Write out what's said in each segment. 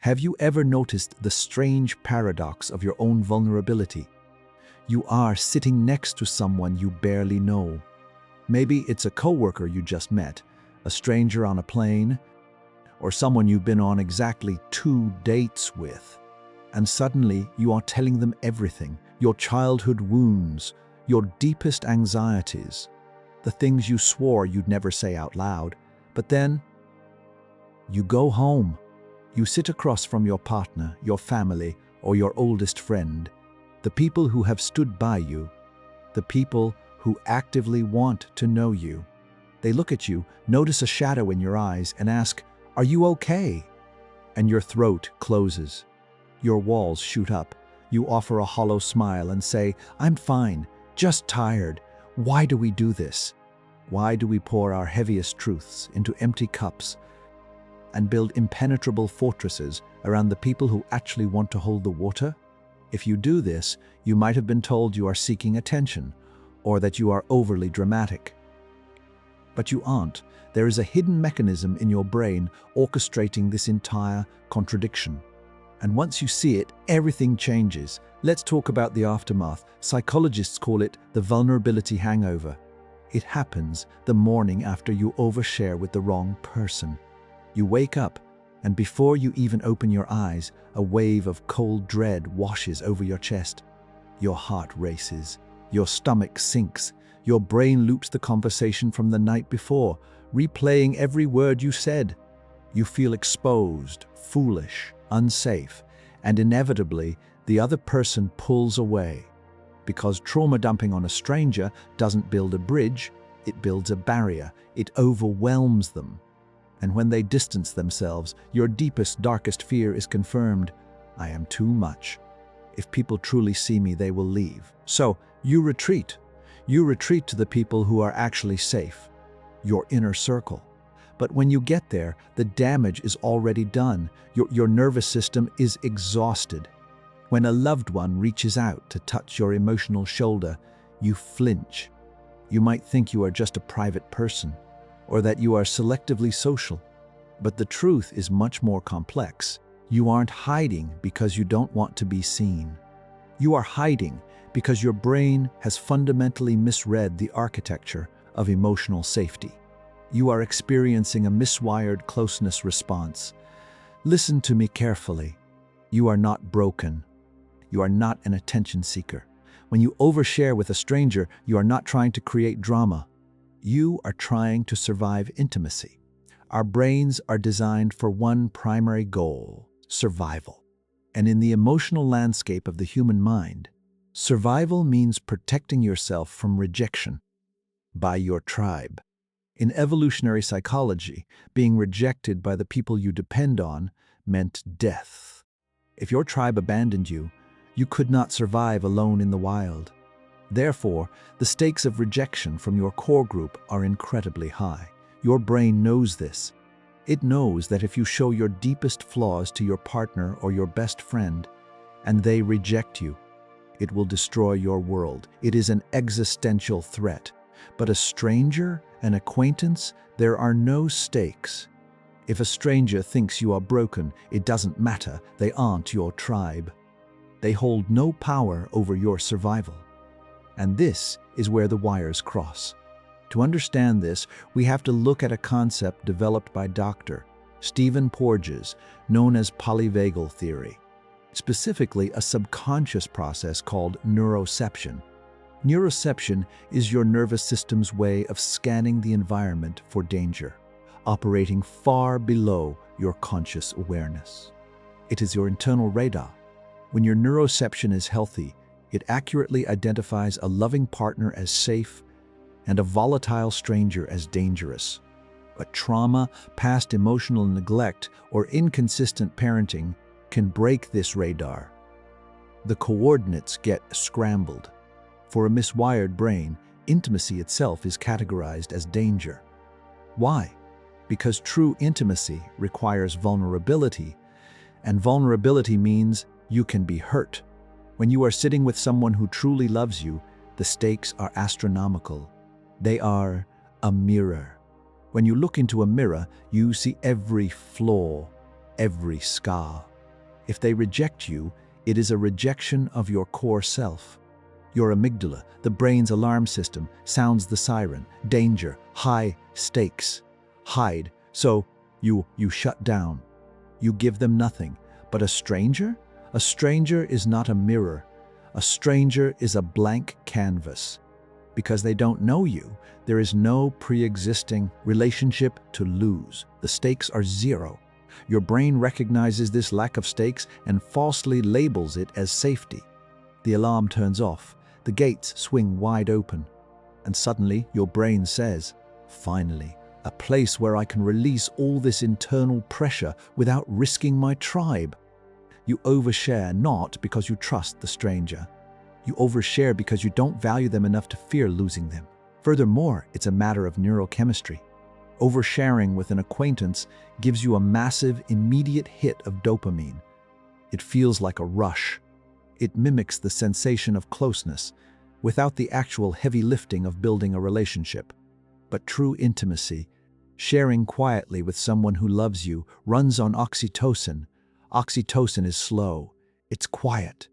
Have you ever noticed the strange paradox of your own vulnerability? You are sitting next to someone you barely know. Maybe it's a coworker you just met, a stranger on a plane, or someone you've been on exactly 2 dates with. And suddenly you are telling them everything, your childhood wounds, your deepest anxieties, the things you swore you'd never say out loud. But then you go home. You sit across from your partner, your family, or your oldest friend, the people who have stood by you, the people who actively want to know you. They look at you, notice a shadow in your eyes, and ask, "Are you okay?" And your throat closes. Your walls shoot up. You offer a hollow smile and say, "I'm fine, just tired." Why do we do this? Why do we pour our heaviest truths into empty cups and build impenetrable fortresses around the people who actually want to hold the water? If you do this, you might have been told you are seeking attention or that you are overly dramatic. But you aren't. There is a hidden mechanism in your brain orchestrating this entire contradiction. And once you see it, everything changes. Let's talk about the aftermath. Psychologists call it the vulnerability hangover. It happens the morning after you overshare with the wrong person. You wake up, and before you even open your eyes, a wave of cold dread washes over your chest. Your heart races, your stomach sinks, your brain loops the conversation from the night before, replaying every word you said. You feel exposed, foolish, unsafe, and inevitably, the other person pulls away. Because trauma dumping on a stranger doesn't build a bridge, it builds a barrier. It overwhelms them. And when they distance themselves, your deepest, darkest fear is confirmed. I am too much. If people truly see me, they will leave. So you retreat. You retreat to the people who are actually safe, your inner circle. But when you get there, the damage is already done. Your nervous system is exhausted. When a loved one reaches out to touch your emotional shoulder, you flinch. You might think you are just a private person, or that you are selectively social. But the truth is much more complex. You aren't hiding because you don't want to be seen. You are hiding because your brain has fundamentally misread the architecture of emotional safety. You are experiencing a miswired closeness response. Listen to me carefully. You are not broken. You are not an attention seeker. When you overshare with a stranger, you are not trying to create drama. You are trying to survive intimacy. Our brains are designed for one primary goal: survival. And in the emotional landscape of the human mind, survival means protecting yourself from rejection by your tribe. In evolutionary psychology, being rejected by the people you depend on meant death. If your tribe abandoned you, you could not survive alone in the wild. Therefore, the stakes of rejection from your core group are incredibly high. Your brain knows this. It knows that if you show your deepest flaws to your partner or your best friend, and they reject you, it will destroy your world. It is an existential threat. But a stranger, an acquaintance, there are no stakes. If a stranger thinks you are broken, it doesn't matter. They aren't your tribe. They hold no power over your survival. And this is where the wires cross. To understand this, we have to look at a concept developed by Dr. Stephen Porges, known as Polyvagal Theory, specifically a subconscious process called neuroception. Neuroception is your nervous system's way of scanning the environment for danger, operating far below your conscious awareness. It is your internal radar. When your neuroception is healthy, it accurately identifies a loving partner as safe and a volatile stranger as dangerous. But trauma, past emotional neglect, or inconsistent parenting can break this radar. The coordinates get scrambled. For a miswired brain, intimacy itself is categorized as danger. Why? Because true intimacy requires vulnerability, and vulnerability means you can be hurt. When you are sitting with someone who truly loves you, the stakes are astronomical. They are a mirror. When you look into a mirror, you see every flaw, every scar. If they reject you, it is a rejection of your core self. Your amygdala, the brain's alarm system, sounds the siren. Danger, high stakes, hide. So you shut down. You give them nothing. But a stranger? A stranger is not a mirror. A stranger is a blank canvas. Because they don't know you, there is no pre-existing relationship to lose. The stakes are zero. Your brain recognizes this lack of stakes and falsely labels it as safety. The alarm turns off. The gates swing wide open. And suddenly your brain says, finally, a place where I can release all this internal pressure without risking my tribe. You overshare not because you trust the stranger. You overshare because you don't value them enough to fear losing them. Furthermore, it's a matter of neurochemistry. Oversharing with an acquaintance gives you a massive, immediate hit of dopamine. It feels like a rush. It mimics the sensation of closeness, without the actual heavy lifting of building a relationship. But true intimacy, sharing quietly with someone who loves you, runs on oxytocin. Oxytocin is slow. It's quiet.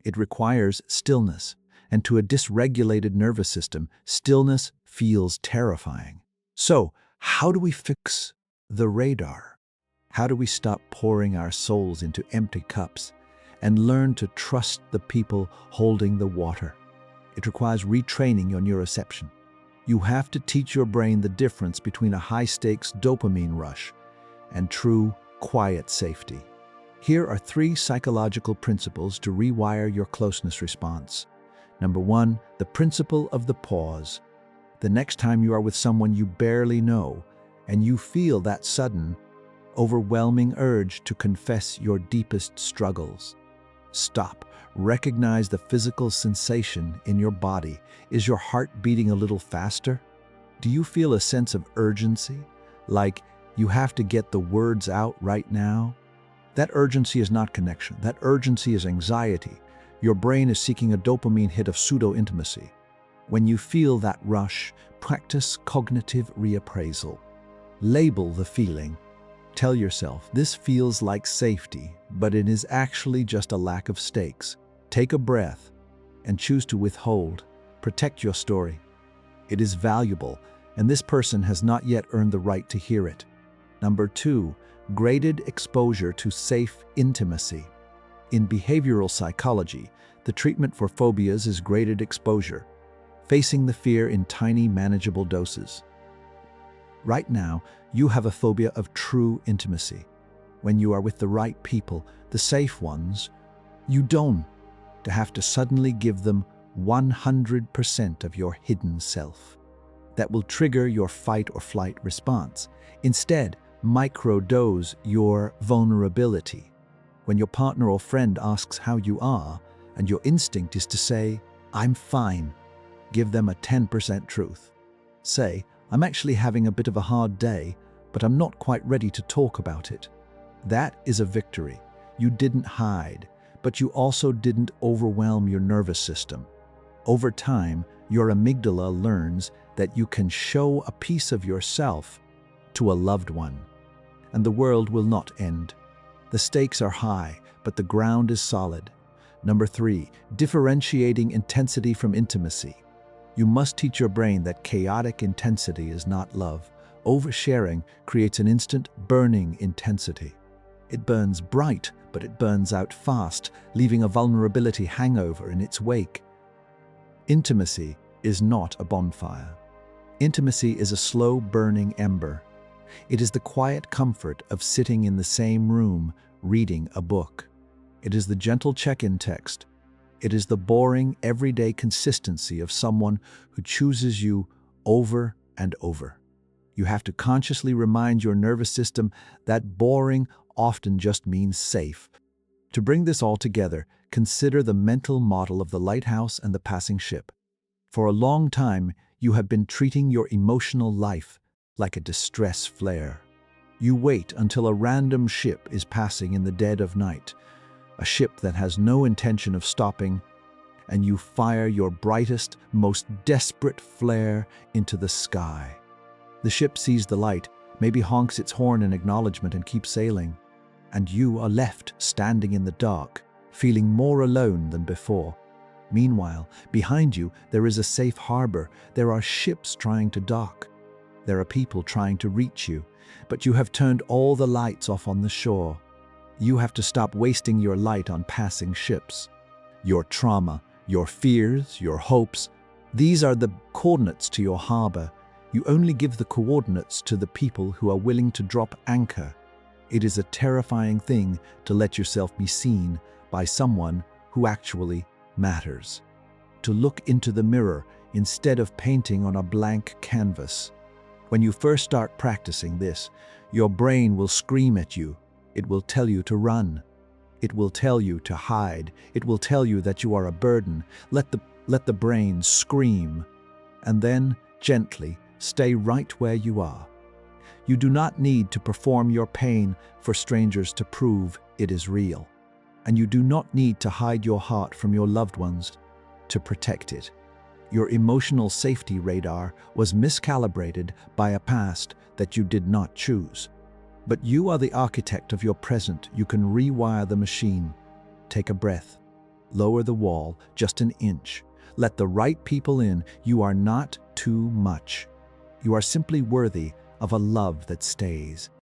It requires stillness, and to a dysregulated nervous system, stillness feels terrifying. So, how do we fix the radar? How do we stop pouring our souls into empty cups and learn to trust the people holding the water? It requires retraining your neuroception. You have to teach your brain the difference between a high-stakes dopamine rush and true, quiet safety. Here are 3 psychological principles to rewire your closeness response. Number 1, the principle of the pause. The next time you are with someone you barely know and you feel that sudden, overwhelming urge to confess your deepest struggles, stop. Recognize the physical sensation in your body. Is your heart beating a little faster? Do you feel a sense of urgency, like you have to get the words out right now? That urgency is not connection. That urgency is anxiety. Your brain is seeking a dopamine hit of pseudo-intimacy. When you feel that rush, practice cognitive reappraisal. Label the feeling. Tell yourself, this feels like safety, but it is actually just a lack of stakes. Take a breath and choose to withhold. Protect your story. It is valuable, and this person has not yet earned the right to hear it. Number 2, graded exposure to safe intimacy. In behavioral psychology, the treatment for phobias is graded exposure, facing the fear in tiny, manageable doses. Right now, you have a phobia of true intimacy. When you are with the right people, the safe ones, you don't have to suddenly give them 100% of your hidden self. That will trigger your fight or flight response. Instead, microdose your vulnerability. When your partner or friend asks how you are, and your instinct is to say, I'm fine, give them a 10% truth. Say, I'm actually having a bit of a hard day, but I'm not quite ready to talk about it. That is a victory. You didn't hide, but you also didn't overwhelm your nervous system. Over time, your amygdala learns that you can show a piece of yourself to a loved one, and the world will not end. The stakes are high, but the ground is solid. Number 3, differentiating intensity from intimacy. You must teach your brain that chaotic intensity is not love. Oversharing creates an instant burning intensity. It burns bright, but it burns out fast, leaving a vulnerability hangover in its wake. Intimacy is not a bonfire. Intimacy is a slow-burning ember. It is the quiet comfort of sitting in the same room, reading a book. It is the gentle check-in text. It is the boring, everyday consistency of someone who chooses you over and over. You have to consciously remind your nervous system that boring often just means safe. To bring this all together, consider the mental model of the lighthouse and the passing ship. For a long time, you have been treating your emotional life like a distress flare. You wait until a random ship is passing in the dead of night, a ship that has no intention of stopping, and you fire your brightest, most desperate flare into the sky. The ship sees the light, maybe honks its horn in acknowledgement and keeps sailing. and you are left standing in the dark, feeling more alone than before. Meanwhile, behind you, there is a safe harbor. There are ships trying to dock. There are people trying to reach you, but you have turned all the lights off on the shore. You have to stop wasting your light on passing ships. Your trauma, your fears, your hopes, these are the coordinates to your harbor. You only give the coordinates to the people who are willing to drop anchor. It is a terrifying thing to let yourself be seen by someone who actually matters. To look into the mirror instead of painting on a blank canvas. When you first start practicing this, your brain will scream at you. It will tell you to run. It will tell you to hide. It will tell you that you are a burden. Let the brain scream, and then gently stay right where you are. You do not need to perform your pain for strangers to prove it is real. And you do not need to hide your heart from your loved ones to protect it. Your emotional safety radar was miscalibrated by a past that you did not choose. But you are the architect of your present. You can rewire the machine. Take a breath. Lower the wall just an inch. Let the right people in. You are not too much. You are simply worthy of a love that stays.